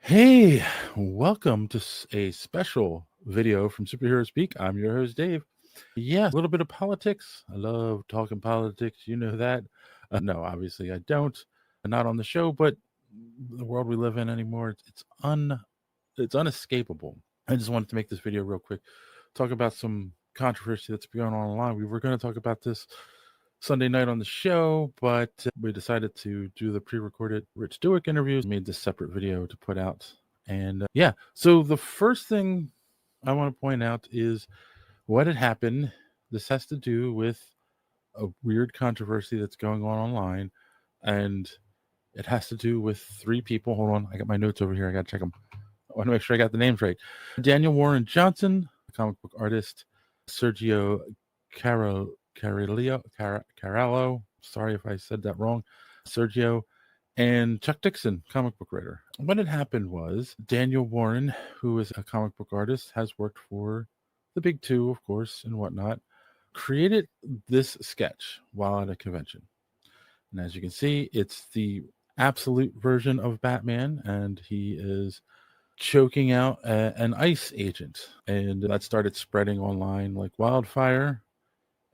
Hey, welcome to a special video from Superhero Speak. I'm your host, Dave. Yeah, a little bit of politics. I love talking politics. You know that. No, obviously I don't. Not on the show, but the world we live in anymore, it's unescapable. I just wanted to make this video real quick, talk about some controversy that's been going on online. We were going to talk about this Sunday night on the show, but we decided to do the pre-recorded Rich Dewick interviews, made this separate video to put out. And yeah, so the first thing I want to point out is what had happened. This has to do with a weird controversy that's going on online, and it has to do with three people. Hold on, I got my notes over here. I got to check them. I want to make sure I got the names right. Danielle Warren Johnson, comic book artist. Sergio Cariello. Sorry if I said that wrong. Sergio. And Chuck Dixon, comic book writer. What had happened was Danielle Warren, who is a comic book artist, has worked for the big two, of course, and whatnot, created this sketch while at a convention. And as you can see, it's the absolute version of Batman, and he is choking out an ICE agent. And that started spreading online like wildfire.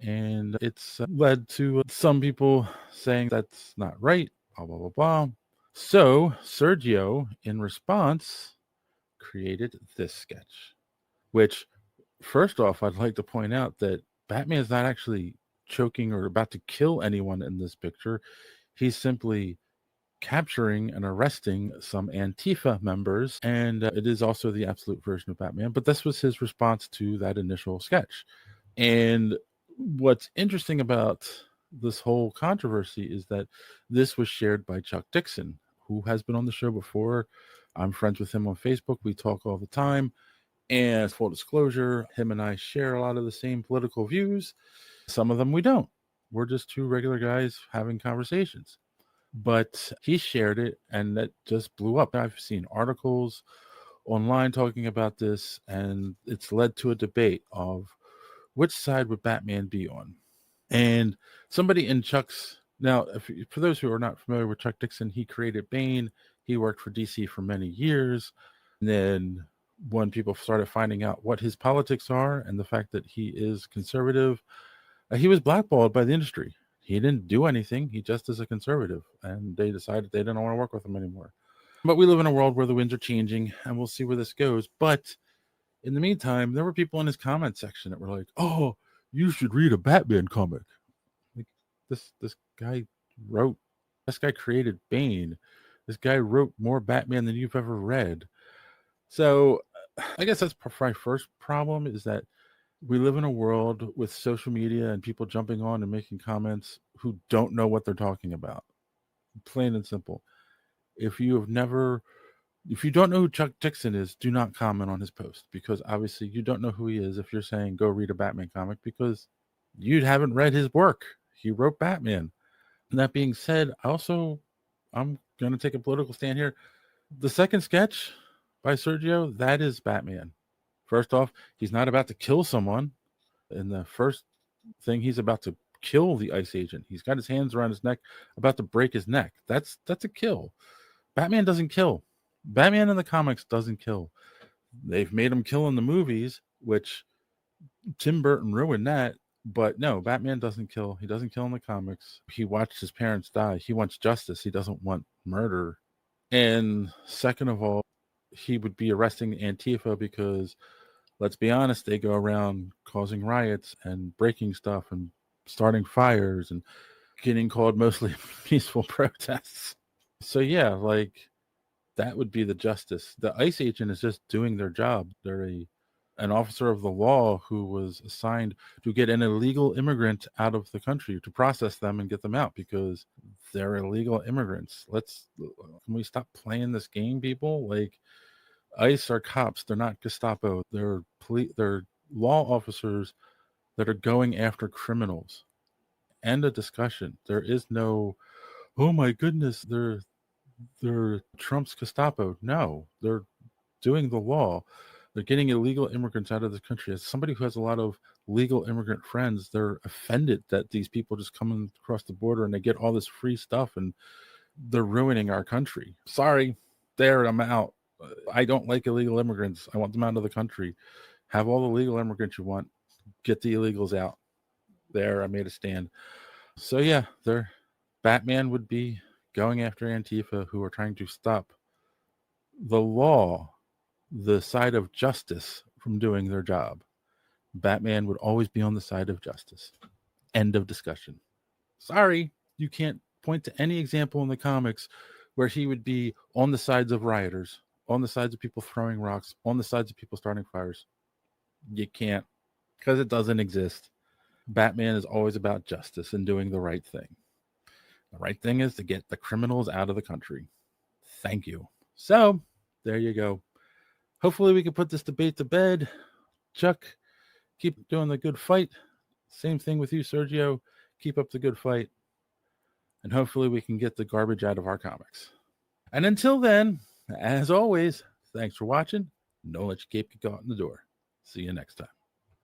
And it's led to some people saying that's not right, blah, blah, blah, blah. So Sergio, in response, created this sketch, which, first off, I'd like to point out that Batman is not actually choking or about to kill anyone in this picture. He's simply capturing and arresting some Antifa members, and it is also the absolute version of Batman. But this was his response to that initial sketch. And what's interesting about this whole controversy is that this was shared by Chuck Dixon, who has been on the show before. I'm friends with him on Facebook. We talk all the time. And full disclosure, him and I share a lot of the same political views. Some of them we don't. We're just two regular guys having conversations. But he shared it, and that just blew up. I've seen articles online talking about this, and it's led to a debate of which side would Batman be on. And somebody in Chuck's, now, for those who are not familiar with Chuck Dixon, he created Bane. He worked for DC for many years. And then when people started finding out what his politics are and the fact that he is conservative, he was blackballed by the industry. He didn't do anything. He just is a conservative, and they decided they didn't want to work with him anymore. But we live in a world where the winds are changing, and we'll see where this goes. But in the meantime, there were people in his comment section that were like, "Oh, you should read a Batman comic." Like this guy wrote, this guy created Bane. This guy wrote more Batman than you've ever read. So I guess that's my first problem, is that we live in a world with social media and people jumping on and making comments who don't know what they're talking about. Plain and simple. If you don't know who Chuck Dixon is, do not comment on his post, because obviously you don't know who he is if you're saying go read a Batman comic, because you haven't read his work. He wrote Batman. And that being said, I'm going to take a political stand here. The second sketch by Sergio, that is Batman. First off, he's not about to kill someone. In the first thing, he's about to kill the ICE agent. He's got his hands around his neck, about to break his neck. That's a kill. Batman doesn't kill. Batman in the comics doesn't kill. They've made him kill in the movies, which Tim Burton ruined that. But no, Batman doesn't kill. He doesn't kill in the comics. He watched his parents die. He wants justice. He doesn't want murder. And second of all, he would be arresting Antifa because, let's be honest, they go around causing riots and breaking stuff and starting fires and getting called mostly peaceful protests. So yeah, like, that would be the justice. The ICE agent is just doing their job. They're an officer of the law who was assigned to get an illegal immigrant out of the country, to process them and get them out, because they're illegal immigrants. Can we stop playing this game, people? Like, ICE are cops. They're not Gestapo. They're law officers that are going after criminals. End of discussion. There is no, oh my goodness, they're Trump's Gestapo. No, they're doing the law. They're getting illegal immigrants out of the country. As somebody who has a lot of legal immigrant friends, they're offended that these people just come across the border and they get all this free stuff, and they're ruining our country. Sorry, I'm out. I don't like illegal immigrants. I want them out of the country. Have all the legal immigrants you want. Get the illegals out. There, I made a stand. So yeah, Batman would be going after Antifa, who are trying to stop the law, the side of justice, from doing their job. Batman would always be on the side of justice. End of discussion. Sorry, you can't point to any example in the comics where he would be on the sides of rioters, on the sides of people throwing rocks, on the sides of people starting fires. You can't, because it doesn't exist. Batman is always about justice and doing the right thing. The right thing is to get the criminals out of the country. Thank you. So, there you go. Hopefully we can put this debate to bed. Chuck, keep doing the good fight. Same thing with you, Sergio. Keep up the good fight. And hopefully we can get the garbage out of our comics. And until then, as always, thanks for watching. Don't let your cape get caught in the door. See you next time.